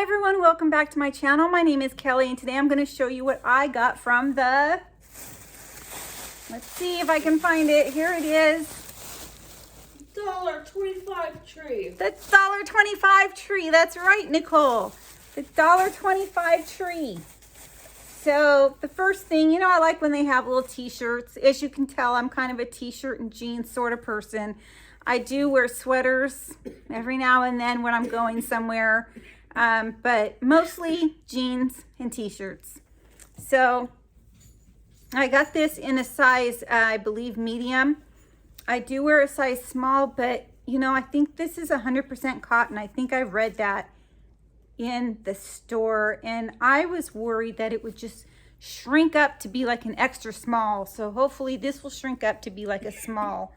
Hi everyone, welcome back to my channel. My name is Kelly and today I'm going to show you what I got from the, let's see if I can find it. Here it is. $1.25 tree. The $1.25 tree. That's right, Nicole. The $1.25 tree. So the first thing, you know, I like when they have little t-shirts. As you can tell, I'm kind of a t-shirt and jeans sort of person. I do wear sweaters every now and then when I'm going somewhere, but mostly jeans and t-shirts. So I got this in a size, I believe, medium. I do wear a size small, but you know, I think this is 100% cotton. I think I read that in the store, and I was worried that it would just shrink up to be like an extra small. So hopefully this will shrink up to be like a small.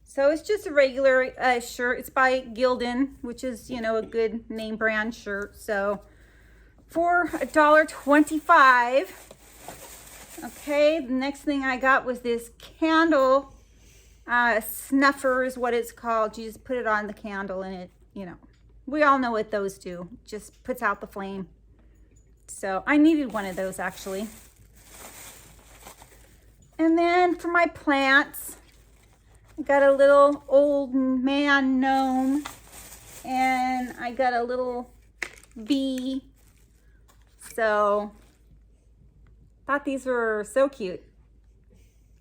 So it's just a regular shirt. It's by Gildan, which is, you know, a good name brand shirt. So for $1.25. Okay, the next thing I got was this candle snuffer is what it's called. You just put it on the candle and it, you know, we all know what those do. Just puts out the flame. So I needed one of those actually. And then for my plants, I got a little old man gnome, and I got a little bee. So thought these were so cute.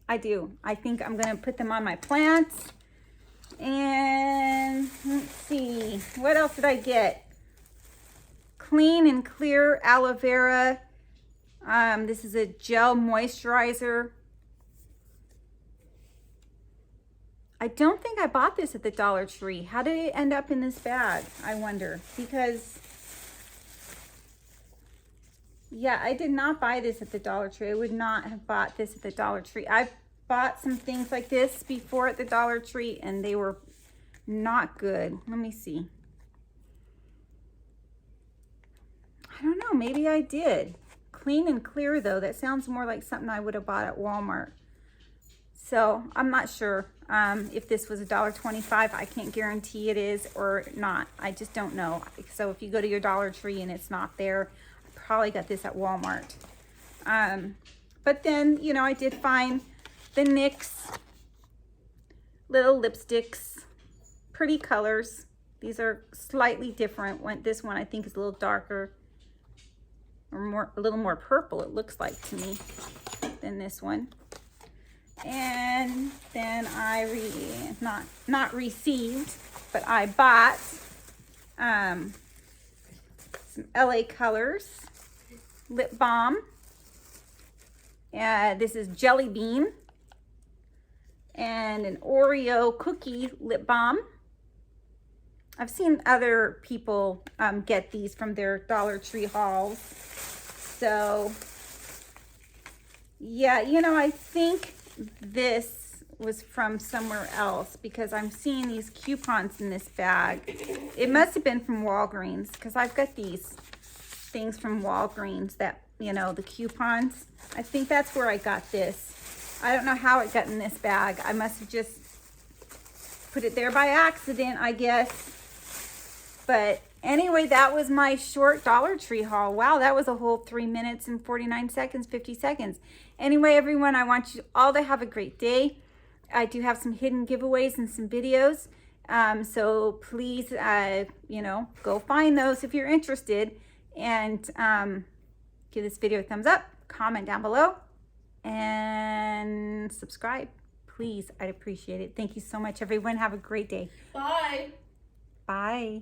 I do. I think I'm gonna put them on my plants. And let's see, what else did I get? Clean and clear aloe vera. This is a gel moisturizer. I don't think I bought this at the Dollar Tree. How did it end up in this bag, I wonder? Because, yeah, I did not buy this at the Dollar Tree. I would not have bought this at the Dollar Tree. I've bought some things like this before at the Dollar Tree, and they were not good. Let me see. I don't know, maybe I did. Clean and clear, though. That sounds more like something I would have bought at Walmart. So I'm not sure if this was $1.25. I can't guarantee it is or not. I just don't know. So if you go to your Dollar Tree and it's not there, I probably got this at Walmart. But then, you know, I did find the NYX little lipsticks, pretty colors. These are slightly different. This one I think is a little darker, or a little more purple, it looks like to me, than this one. And then I not received, but I bought some LA Colors Lip Balm. This is Jelly Bean, and an Oreo cookie lip balm. I've seen other people get these from their Dollar Tree hauls. So yeah, you know, I think this was from somewhere else because I'm seeing these coupons in this bag. It must have been from Walgreens because I've got these things from Walgreens that, you know, the coupons. I think that's where I got this. I don't know how it got in this bag. I must have just put it there by accident, I guess. But anyway, that was my short Dollar Tree haul. Wow, that was a whole 3 minutes and 49 seconds, 50 seconds. Anyway, everyone, I want you all to have a great day. I do have some hidden giveaways and some videos. So please, you know, go find those if you're interested. And give this video a thumbs up, comment down below, and subscribe. Please, I'd appreciate it. Thank you so much, everyone. Have a great day. Bye. Bye.